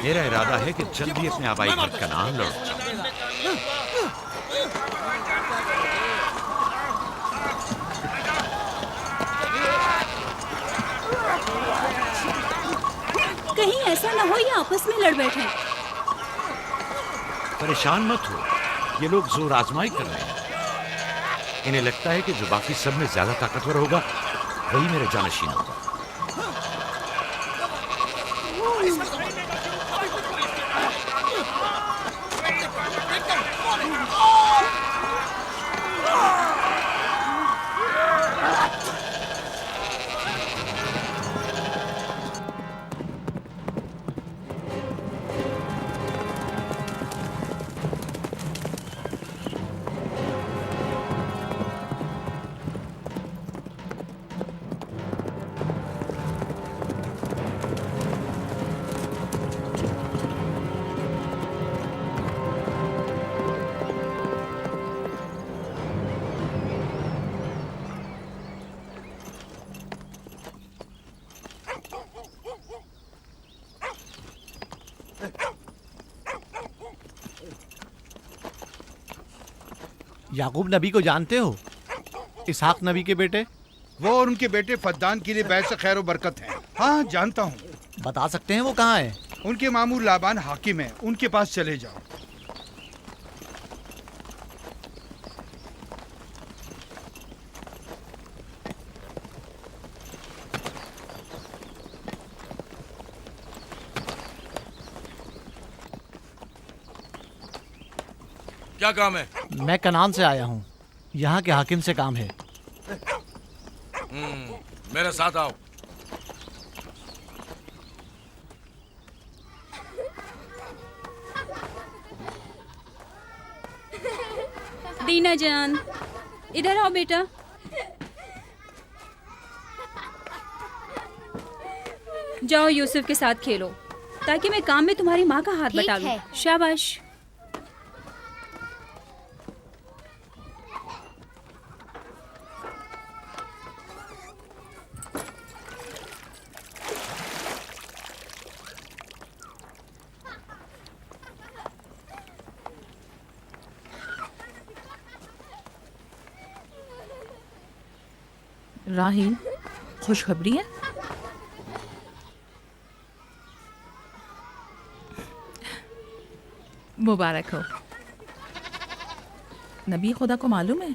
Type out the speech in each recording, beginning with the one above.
मेरा इरादा है कि जल्दी अपने आबाई घर कनान लौट जाऊं। कहीं ऐसा ना हो ये आपस में लड़ बैठे। परेशान मत हो, ये लोग जोर आजमाई कर रहे हैं। इन्हें लगता है कि जो बाकी सब में ज्यादा ताकतवर होगा वही मेरे जानशीन होगा। याकूब नबी को जानते हो? इसहाक नबी के बेटे। वो और उनके बेटे फद्दान के लिए बैस खैर व बरकत है। हाँ जानता हूँ। बता सकते हैं वो कहाँ है? उनके मामू लाबान हाकिम है, उनके पास चले जाओ। क्या काम है? मैं कनान से आया हूँ, यहाँ के हाकिम से काम है। मेरे साथ आओ। दीना जान, इधर आओ बेटा। जाओ यूसुफ के साथ खेलो, ताकि मैं काम में तुम्हारी माँ का हाथ बटा लूं। शाबाश। राहील, खुशखबरी है? मुबारक हो। नबी खुदा को मालूम है?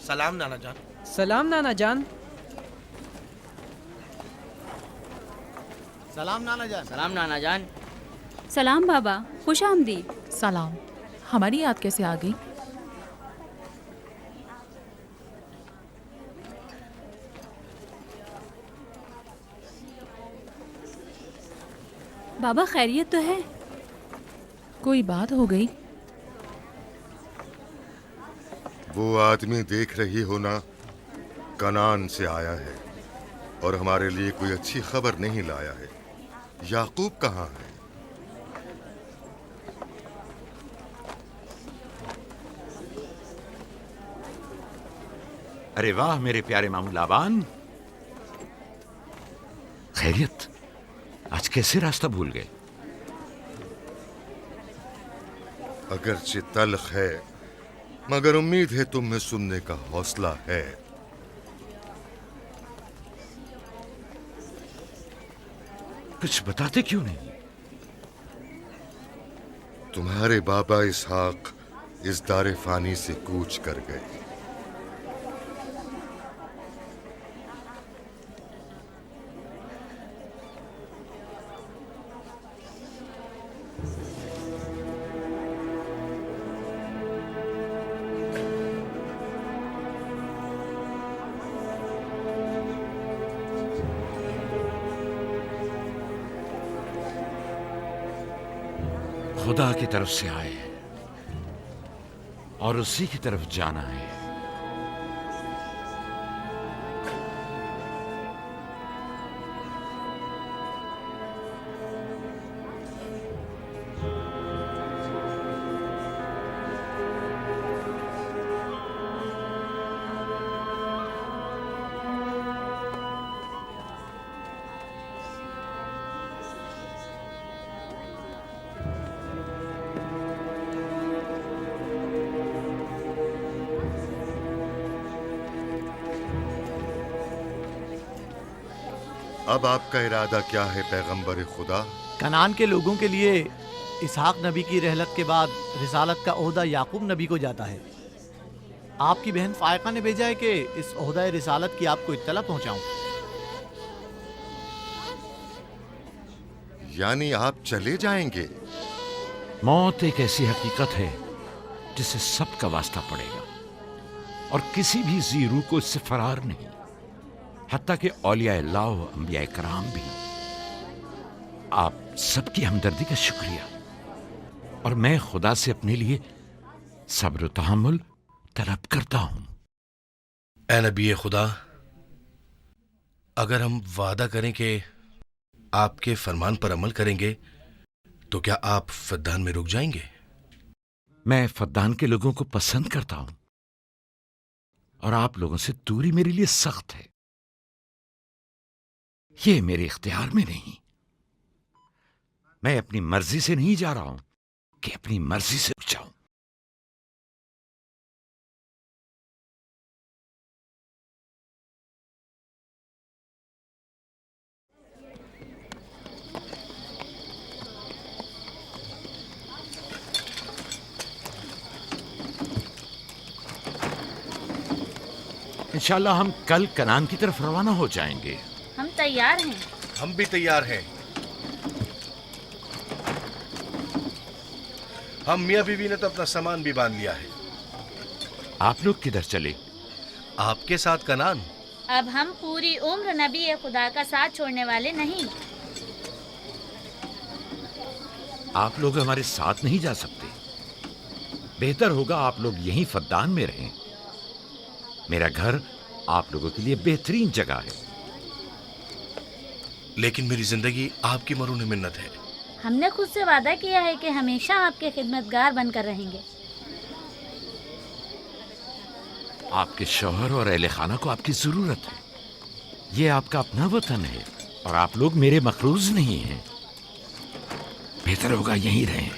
सलाम नाना जान। सलाम नाना जान। सलाम नाना जान। सलाम नाना जान। सलाम बाबा, खुश आमदीद। सलाम। हमारी याद कैसे आ गई? बाबा खैरियत तो है? कोई बात हो गई? वो आदमी देख रही हो ना, कनान से आया है और हमारे लिए कोई अच्छी खबर नहीं लाया है। याकूब कहाँ है? अरे वाह मेरे प्यारे मामू लाबान, खैरियत? आज कैसे रास्ता भूल गए? अगरचे तल्ख है, मगर उम्मीद है तुम में सुनने का हौसला है। कुछ बताते क्यों नहीं? तुम्हारे बाबा इसहाक इस दारे फानी से कूच कर गए। खुदा की तरफ से आए। और उसी की तरफ जाना है। अब आपका इरादा क्या है पैगंबर खुदा? कनान के लोगों के लिए इसहाक नबी की रहलत के बाद रिसालत का ओहदा याकूब नबी को जाता है। आपकी बहन फायका ने भेजा है कि इस ओहदा रिसालत की आपको इत्तला पहुंचाऊं। यानी आप चले जाएंगे? मौत एक ऐसी हकीकत है जिससे सबका वास्ता पड़ेगा और किसी भी जी रूह को इससे फरार नहीं, हत्ता कि औलिया अल्लाह व अंबिया कराम भी। आप सबकी हमदर्दी का शुक्रिया, और मैं खुदा से अपने लिए सब्र तहम्मुल तलब करता हूं। ए नबी खुदा, अगर हम वादा करें कि आपके फरमान पर अमल करेंगे तो क्या आप फद्दान में रुक जाएंगे? मैं फद्दान के लोगों को पसंद करता हूं और आप लोगों से दूरी मेरे लिए सख्त है। ये मेरे इख्तियार में नहीं। मैं अपनी मर्जी से नहीं जा रहा हूं कि अपनी मर्जी से रुक जाऊं। इंशाल्लाह हम कल कनान की तरफ रवाना हो जाएंगे। हम तैयार हैं। हम भी तैयार हैं। हम मियाँ बीवी ने तो अपना सामान भी बांध लिया है। आप लोग किधर चले? आपके साथ कनान। अब हम पूरी उम्र नबी खुदा का साथ छोड़ने वाले नहीं। आप लोग हमारे साथ नहीं जा सकते। बेहतर होगा आप लोग यहीं फद्दान में रहें। मेरा घर आप लोगों के लिए बेहतरीन जगह है। लेकिन मेरी जिंदगी आपकी मरून मिन्नत है। हमने खुद से वादा किया है कि हमेशा आपके खिदमतगार बनकर रहेंगे। आपके शौहर और अहले खाना को आपकी जरूरत है। ये आपका अपना वतन है और आप लोग मेरे मखरूज नहीं हैं। बेहतर होगा यहीं रहें।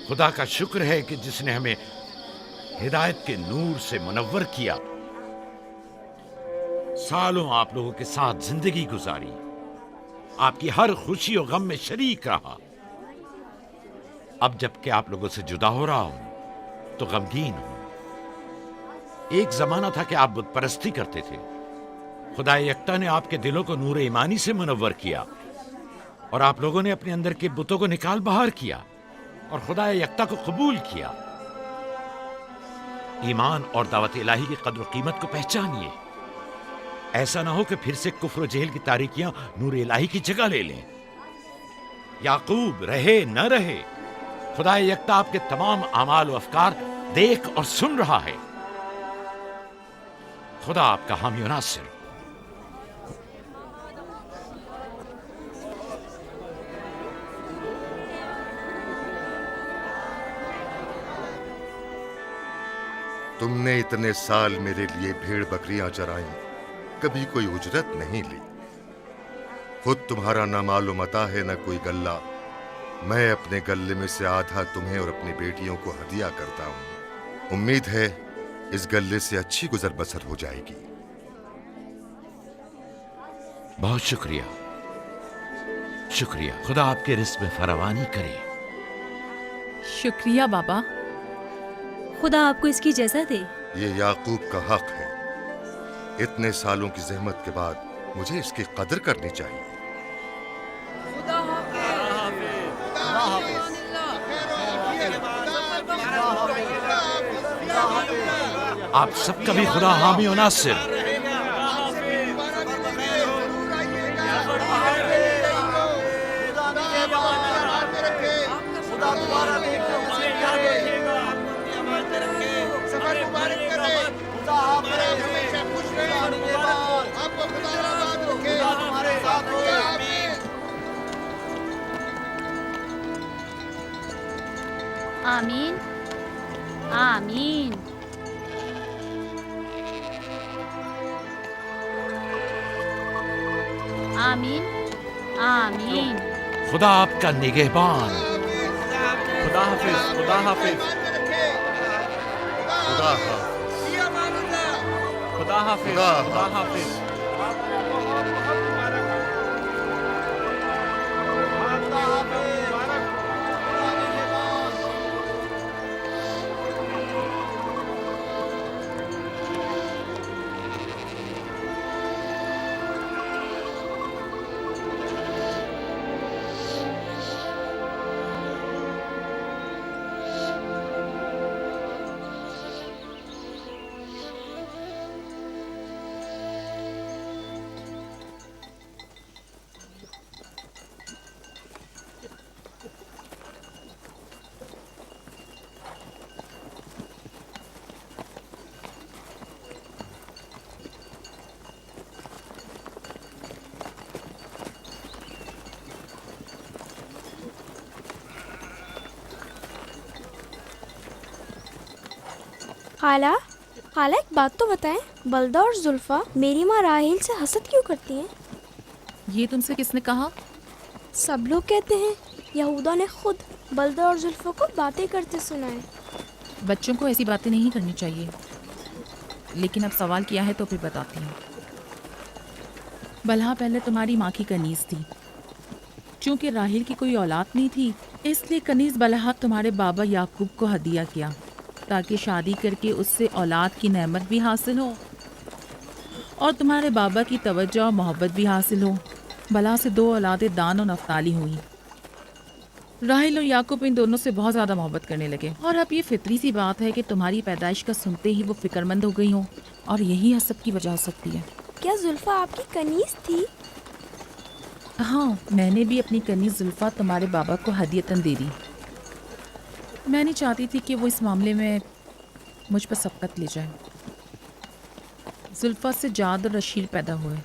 खुदा का शुक्र है कि जिसने हमें हिदायत के नूर से मुनव्वर किया। सालों आप लोगों के साथ जिंदगी गुजारी, आपकी हर खुशी और गम में शरीक रहा। अब जबकि आप लोगों से जुदा हो रहा हूं तो गमगीन हूं। एक जमाना था कि आप बुत परस्ती करते थे। खुदा यक्ता ने आपके दिलों को नूर ईमानी से मुनव्वर किया और आप लोगों ने अपने अंदर के बुतों को निकाल बाहर किया और खुदा यक्ता को कबूल किया। ईमान और दावत इलाही की कद्र कीमत को पहचानिए। ऐसा ना हो कि फिर से कुफ्र और जेहल की तारीकियां नूर इलाही की जगह ले लें। याकूब रहे न रहे, खुदा यक्ता आपके तमाम अमाल और अफकार देख और सुन रहा है। खुदा आपका हामी और नासिर। तुमने इतने साल मेरे लिए भेड़ बकरियां चराई, कभी कोई उजरत नहीं ली। खुद तुम्हारा ना मालूम अता है न कोई गल्ला। मैं अपने गल्ले में से आधा तुम्हें और अपनी बेटियों को हदिया करता हूं। उम्मीद है इस गल्ले से अच्छी गुजर बसर हो जाएगी। बहुत शुक्रिया, शुक्रिया। खुदा आपके रिस्क में फरावानी करे। शुक्रिया बाबा। खुदा आपको इसकी जज़ा दे। ये याकूब का हक है। इतने सालों की जहमत के बाद मुझे इसकी कदर करनी चाहिए। आप सबका भी खुदा हामी और नासिर। आमीन आमीन। आमीन आमीन। खुदा आपका निगहबान। खुदा हाफिज, खुदा हाफिज, खुदा हाफिज। खुदा हाफिज, खुदा खुदा हाफिज। खाला, खाला एक बात तो बताएं, बलदा और जुल्फा मेरी माँ राहेल से हसद क्यों करती हैं? ये तुमसे किसने कहा? सब लोग कहते हैं यहूदा ने खुद बलदा और जुल्फा को बातें करते सुना है। बच्चों को ऐसी बातें नहीं करनी चाहिए। लेकिन अब सवाल किया है तो फिर बताती हूँ। बलहा पहले तुम्हारी माँ की कनीज थी। चूंकि राहेल की कोई औलाद नहीं थी, इसलिए कनीज बलहा तुम्हारे बाबा याकूब को हदिया किया, ताकि शादी करके उससे औलाद की नेमत भी हासिल हो और तुम्हारे बाबा की तवज्जो और मोहब्बत भी हासिल हो। बलहा से 2 औलादें दान और नफ्ताली हुई। राहेल और याकूब इन दोनों से बहुत ज़्यादा मोहब्बत करने लगे और अब ये फितरी सी बात है कि तुम्हारी पैदाइश का सुनते ही वो फिक्रमंद हो गई हो और यही हसद की वजह हो सकती है। क्या जुल्फा आपकी कनीज थी? हाँ, मैंने भी अपनी कनीज जुल्फा तुम्हारे बाबा को हदियतन दे दी। मैं नहीं चाहती थी कि वो इस मामले में मुझ पर सबकत ले जाए। जुल्फा से जाद और रशील पैदा हुए।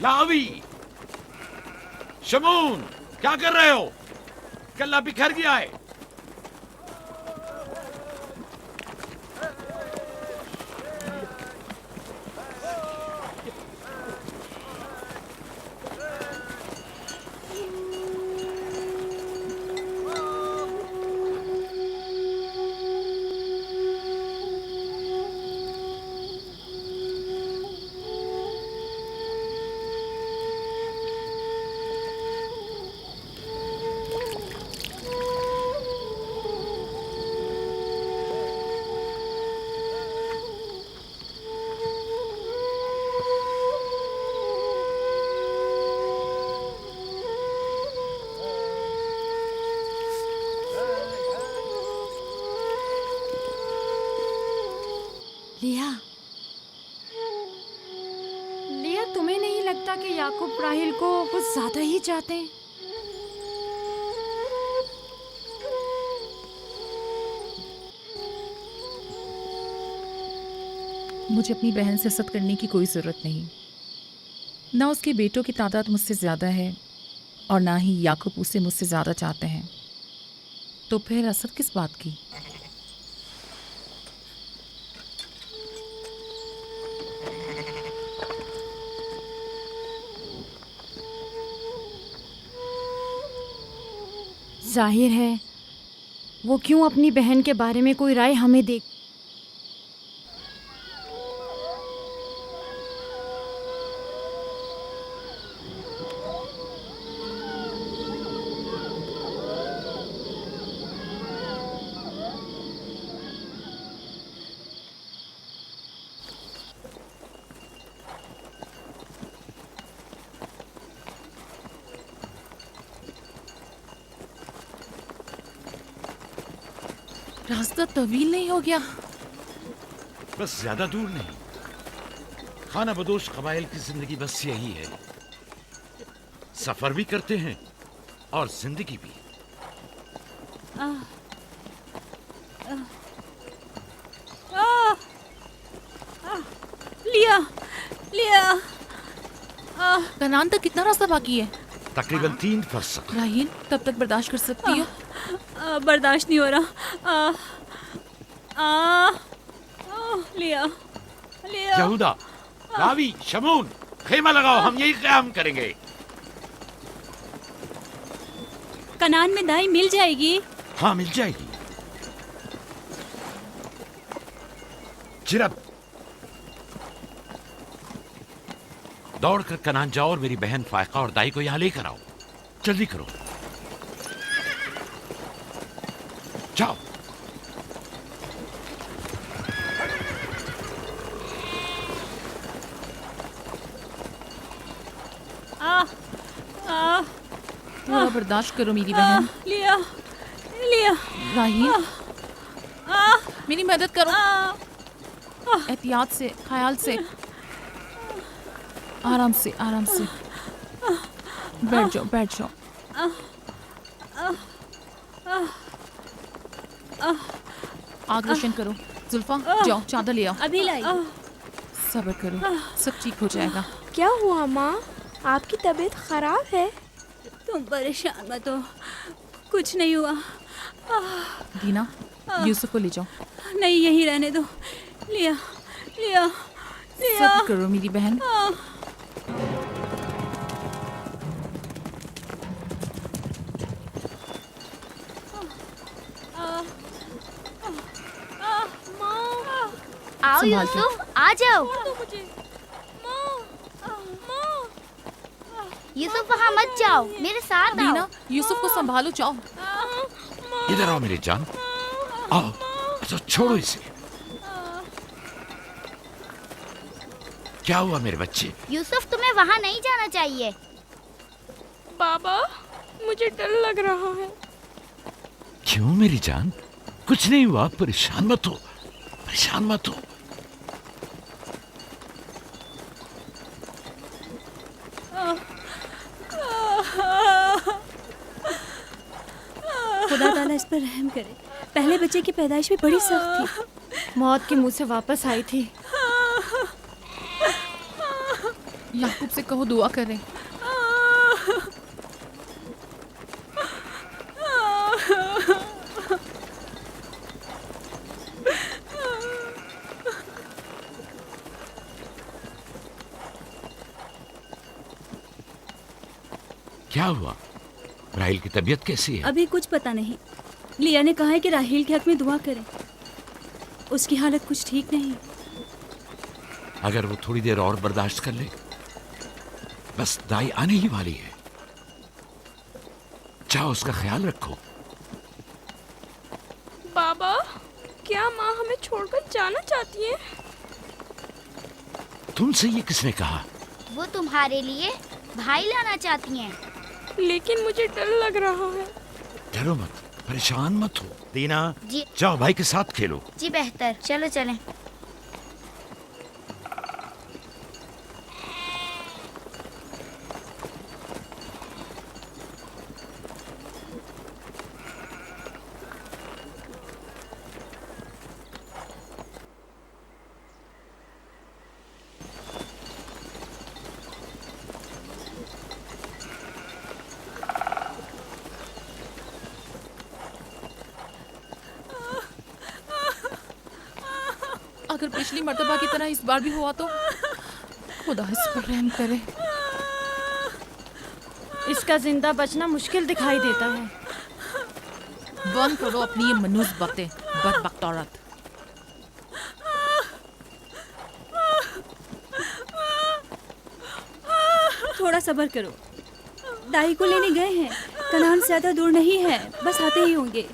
लावी, शमून, क्या कर रहे हो? कल्ला बिखर गया है। लिया, लिया, तुम्हें नहीं लगता कि याकूब राहेल को कुछ ज्यादा ही चाहते हैं? मुझे अपनी बहन से हसद करने की कोई ज़रूरत नहीं। ना उसके बेटों की तादाद मुझसे ज़्यादा है और ना ही याकूब उसे मुझसे ज़्यादा चाहते हैं। तो फिर हसद किस बात की? जाहिर है वो क्यों अपनी बहन के बारे में कोई राय हमें दे। रास्ता तवील नहीं हो गया? बस ज्यादा दूर नहीं। खाना बदोश कबाइल की जिंदगी बस यही है। सफर भी करते हैं और जिंदगी भी। लिया, लिया, कनान तक कितना रास्ता बाकी है? तकरीबन 3 फरसख। राहील, तब तक बर्दाश्त कर सकती हो? बर्दाश्त नहीं हो रहा। लिया लिया। यहूदा, रावी, शमून, खेमा लगाओ, हम यही क़याम करेंगे। कनान में दाई मिल जाएगी? हाँ, मिल जाएगी। जिरब, दौड़कर कनान जाओ और मेरी बहन फायका और दाई को यहाँ लेकर आओ। जल्दी करो, जाओ। थोड़ा बर्दाश्त करो मेरी बहन। लिया लिया। राहील, मेरी मदद करो। एहतियात से, ख्याल से, आराम से, आराम से। बैठ जाओ, बैठ जाओ। आग रोशन करो। जुल्फा, जाओ चादर ले आओ। अभी लाई। सब्र करो, सब ठीक हो जाएगा। क्या हुआ माँ? आपकी तबीयत खराब है? तुम परेशान मत हो, कुछ नहीं हुआ। दीना, यूसुफ को ले जाओ। नहीं, यहीं रहने दो। लिया लिया लिया। सब्र करो मेरी बहन। आओ संभाल के। यूसुफ, आ जाओ। यूसुफ वहाँ मत जाओ, मेरे साथ आओ। दीना, यूसुफ को संभालो, जाओ। इधर आओ मेरी जान, आओ। अच्छा, छोड़ो इसे। क्या हुआ मेरे बच्चे? यूसुफ, तुम्हें वहाँ नहीं जाना चाहिए। बाबा, मुझे डर लग रहा है। क्यों मेरी जान? कुछ नहीं हुआ, परेशान मत हो, परेशान मत हो। खुदा ताला इस पर रहम करे। पहले बच्चे की पैदाइश भी बड़ी सख्त थी। मौत के मुंह से वापस आई थी। याकूब से कहो दुआ करें। क्या हुआ? राहिल की तबीयत कैसी है? अभी कुछ पता नहीं। लिया ने कहा है कि राहील के हक में दुआ करें। उसकी हालत कुछ ठीक नहीं। अगर वो थोड़ी देर और बर्दाश्त कर ले, बस दाई आने ही वाली है। जाओ, उसका ख्याल रखो। बाबा, क्या माँ हमें छोड़कर जाना चाहती है? तुमसे ये किसने कहा? वो तुम्हारे लिए भाई लाना चाहती हैं। लेकिन मुझे डर लग रहा है। डरो मत, परेशान मत हो। दीना, जी जाओ भाई के साथ खेलो। जी, बेहतर, चलो चलें। अगर पिछली मर्तबा की तरह इस बार भी हुआ तो खुदा इस पर रहम करे। इसका जिंदा बचना मुश्किल दिखाई देता है। बंद करो अपनी ये मनूस बातें, बदबख्त औरत। थोड़ा सब्र करो। दाई को लेने गए हैं। कनान ज्यादा दूर नहीं है, बस आते ही होंगे।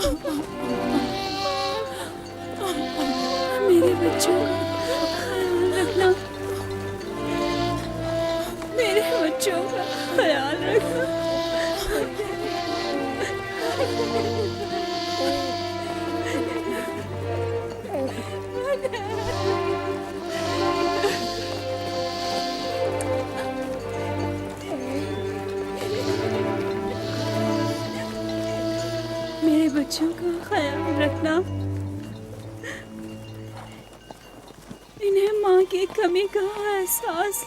मेरे बच्चों का ख्याल रखना, मेरे बच्चों का ख्याल रखना। मेरे बच्चों का ख्याल रखना, इन्हें माँ की कमी का एहसास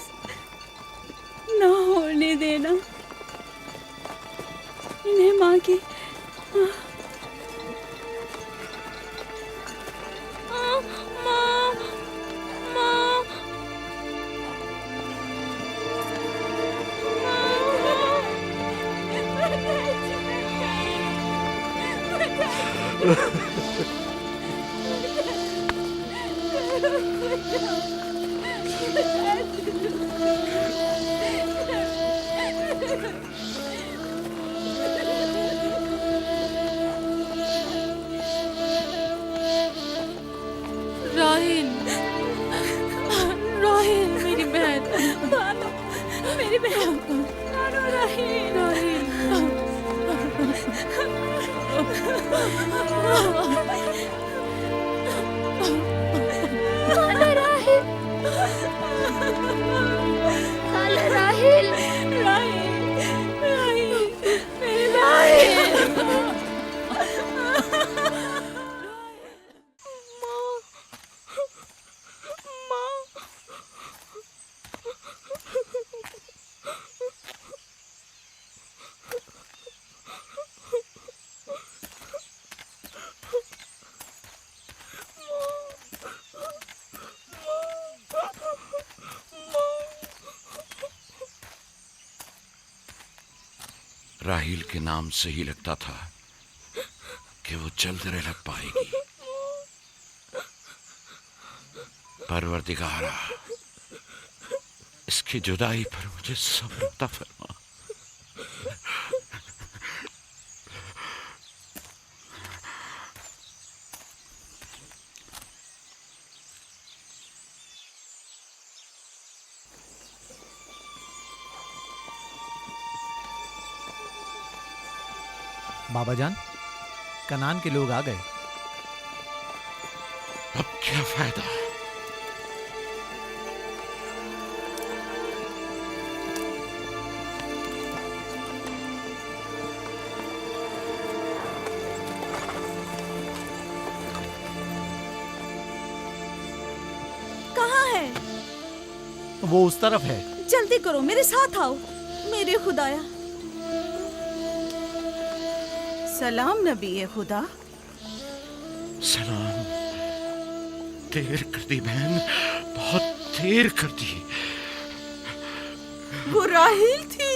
ना होने देना, इन्हें माँ की राहिल, राहिल मेरी बहन, भानु, मेरी बहन भानु, राहिल, खाला राहिल, राहिल, राहिल, मेरे राहिल। राहील के नाम से ही लगता था कि वो जल्द लग पाएगी। परवरदिगारा, इसकी जुदाई पर मुझे सब्र अता फरमा। बाबा जान, कनान के लोग आ गए। अब क्या फायदा? कहाँ है? वो उस तरफ है। जल्दी करो, मेरे साथ आओ। मेरे खुदाया। सलाम नबी खुदा। सलाम। देर कर दी बहन, बहुत देर कर दी। वो राहिल थी।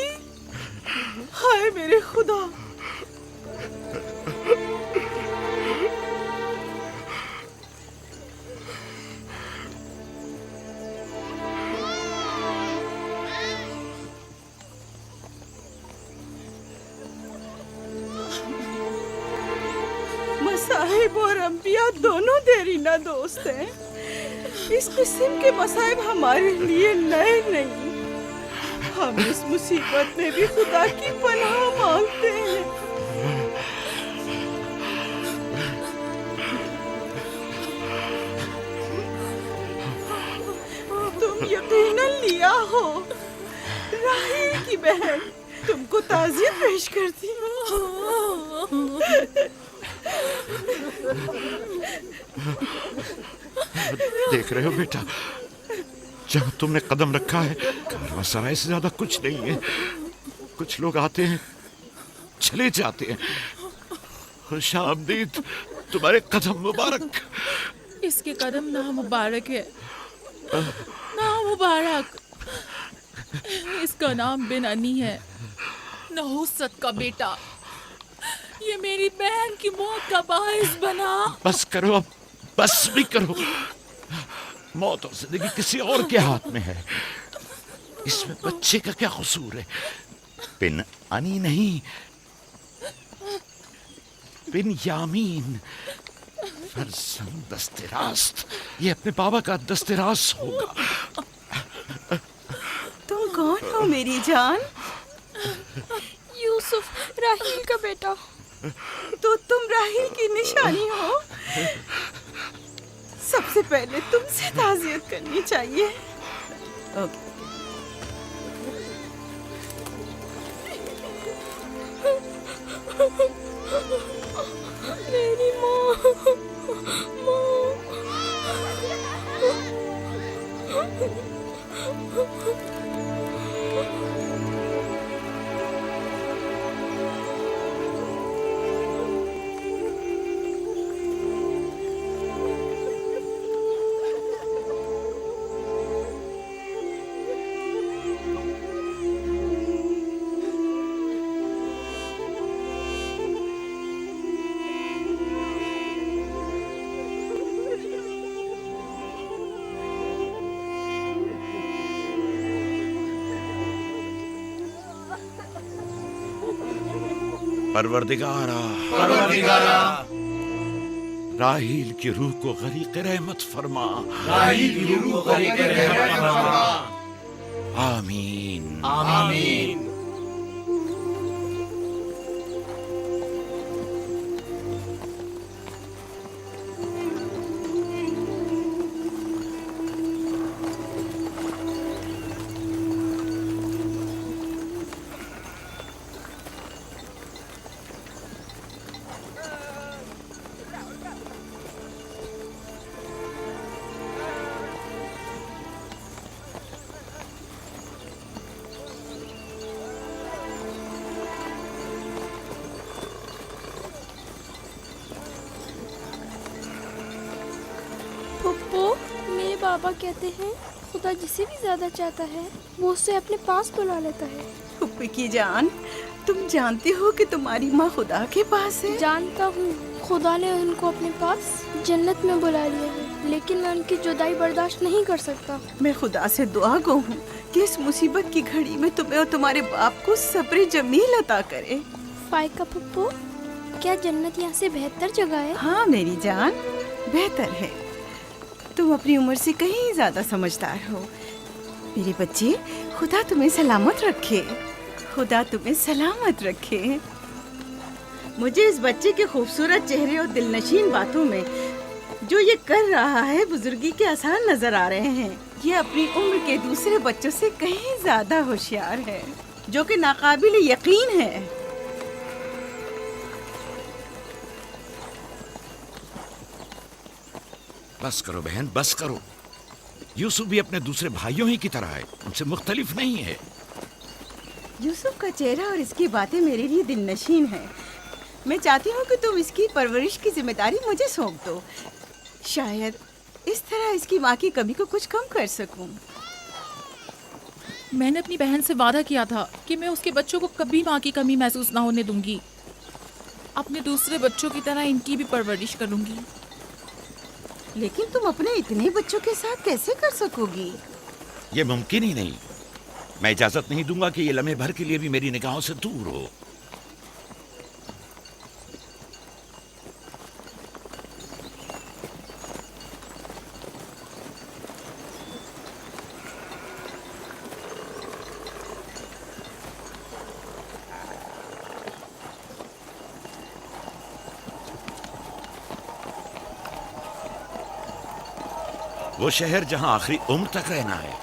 हाय मेरे खुदा। मसाहिब और अंबिया दोनों देरीना दोस्त हैं। इस किस्म के मसाइब हमारे लिए नए नहीं। हम इस मुसीबत में भी खुदा की पनाह मांगते हैं। तुम यकीनन लिया हो। राहिल की बहन तुमको ताज़ियत पेश करती देख रहे हो बेटा, जहाँ तुमने कदम रखा है कारवांसराय से ज्यादा कुछ नहीं है। कुछ लोग आते हैं, चले जाते हैं। खुशामदीद तुम्हारे कदम मुबारक। इसके कदम ना मुबारक है, ना मुबारक। इसका नाम बिन अनी है, नहुसत का बेटा। ये मेरी बहन की मौत का बाइस बना। बस करो अब, बस भी करो। मौत और जिंदगी किसी और के हाथ में है। इसमें बच्चे का क्या कसूर है? बिन अनी नहीं, बिन्यामीन फरजंद दस्तरास्त, ये अपने बाबा का दस्तरास होगा। तुम कौन हो मेरी जान? यूसुफ, राहील का बेटा। तो तुम राहील की निशानी हो। सबसे पहले तुमसे ताज़ियत करनी चाहिए। ओके। मेरी माँ। परवरदिगारा, राहील की रूह को गरीक़ रहमत फरमा। आमीन आमीन। मेरे बाबा कहते हैं खुदा जिसे भी ज्यादा चाहता है वो उसे अपने पास बुला लेता है। फुप्पी की जान, तुम जानती हो कि तुम्हारी माँ खुदा के पास है? जानता हूँ, खुदा ने उनको अपने पास जन्नत में बुला लिया है, लेकिन मैं उनकी जुदाई बर्दाश्त नहीं कर सकता। मैं खुदा से दुआ गो हूँ कि इस मुसीबत की घड़ी में तुम्हें और तुम्हारे बाप को सब्र जमील अता करे। फाइका पप्पू, क्या जन्नत यहाँ से बेहतर जगह है? हाँ मेरी जान, बेहतर है। तुम अपनी उम्र से कहीं ज्यादा समझदार हो। मेरे बच्चे, खुदा तुम्हें सलामत रखे। खुदा तुम्हें सलामत रखे। मुझे इस बच्चे के खूबसूरत चेहरे और दिलनशीन बातों में जो ये कर रहा है बुजुर्गी के आसार नजर आ रहे हैं। ये अपनी उम्र के दूसरे बच्चों से कहीं ज्यादा होशियार है, जो कि नाकाबिल यकीन है। बस करो बहन, बस करो। यूसुफ भी अपने दूसरे भाइयों ही की तरह है, उनसे मुख्तलिफ नहीं है। यूसुफ का चेहरा और इसकी बातें मेरे लिए दिलनशीन है। मैं चाहती हूँ कि तुम इसकी परवरिश की जिम्मेदारी मुझे सौंप दो। शायद इस तरह इसकी माँ की कमी को कुछ कम कर सकूं। मैंने अपनी बहन से वादा किया था कि मैं उसके बच्चों को कभी माँ की कमी महसूस ना होने दूंगी। अपने दूसरे बच्चों की तरह इनकी भी परवरिश करूंगी। लेकिन तुम अपने इतने बच्चों के साथ कैसे कर सकोगी? ये मुमकिन ही नहीं। मैं इजाजत नहीं दूंगा कि ये लम्हे भर के लिए भी मेरी निगाहों से दूर हो। वो शहर जहां आखिरी उम्र तक रहना है।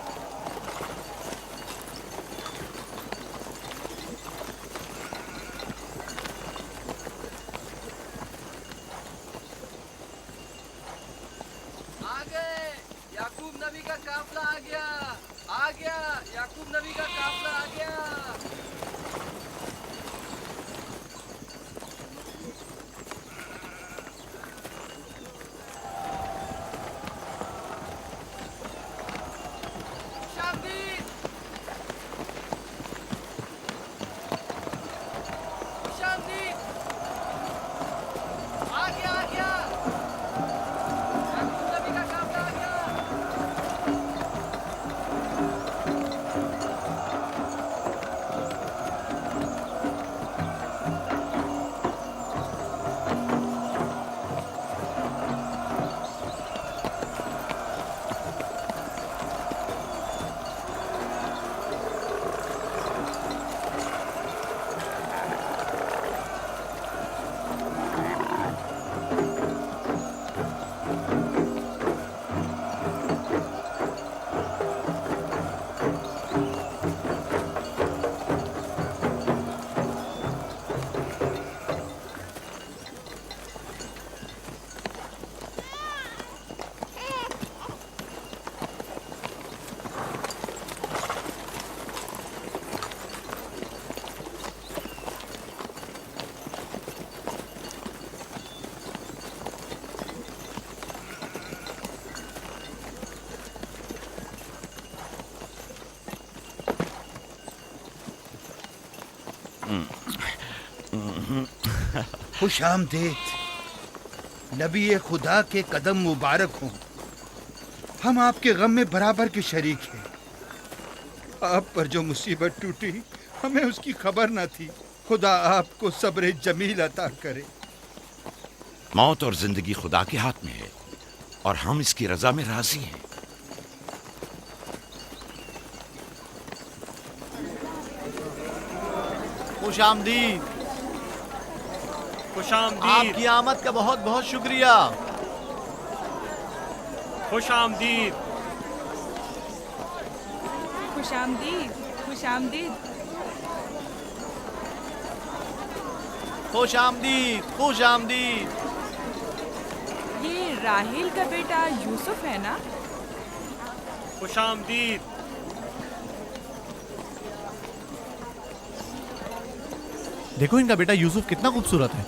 आ गए, याकूब नबी का काफला आ गया, आ गया, याकूब नबी का काफला आ गया। खुश आमदीद। नबी खुदा के कदम मुबारक हों। हम आपके गम में बराबर के शरीक हैं। आप पर जो मुसीबत टूटी हमें उसकी खबर न थी। खुदा आपको सब्र जमील अता करे। मौत और जिंदगी खुदा के हाथ में है और हम इसकी रजा में राजी हैं। खुश आमदीद। खुश आमदीद। आपकी आमद का बहुत बहुत शुक्रिया। खुश आमदीद। खुश आमदीद। खुश आमदीद। खुश आमदीद। खुश आमदीद। ये राहेल का बेटा यूसुफ है ना? खुश आमदीद। देखो इनका बेटा यूसुफ कितना खूबसूरत है।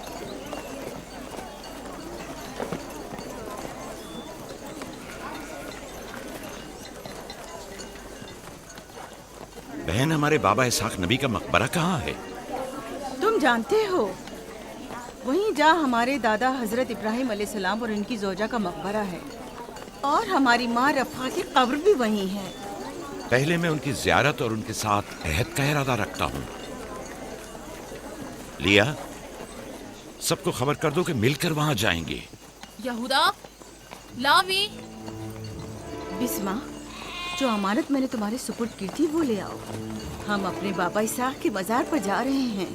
बहन, हमारे बाबा इसहाक नबी का मकबरा कहाँ है? तुम जानते हो, वहीं जहाँ हमारे दादा हजरत इब्राहिम अलैहिस्सलाम और इनकी जोजा का मकबरा है, और हमारी माँ रफ़ा की कब्र भी वहीं है। पहले मैं उनकी ज़ियारत और उनके साथ अहद का इरादा रखता हूँ। लिया, सबको खबर कर दो कि मिलकर वहां जाएंगे। यहूदा, लावी। बिस्मा, जो अमानत मैंने तुम्हारे सुपुर्द की थी वो ले आओ। हम अपने बाबा इसहाक के मजार पर जा रहे हैं।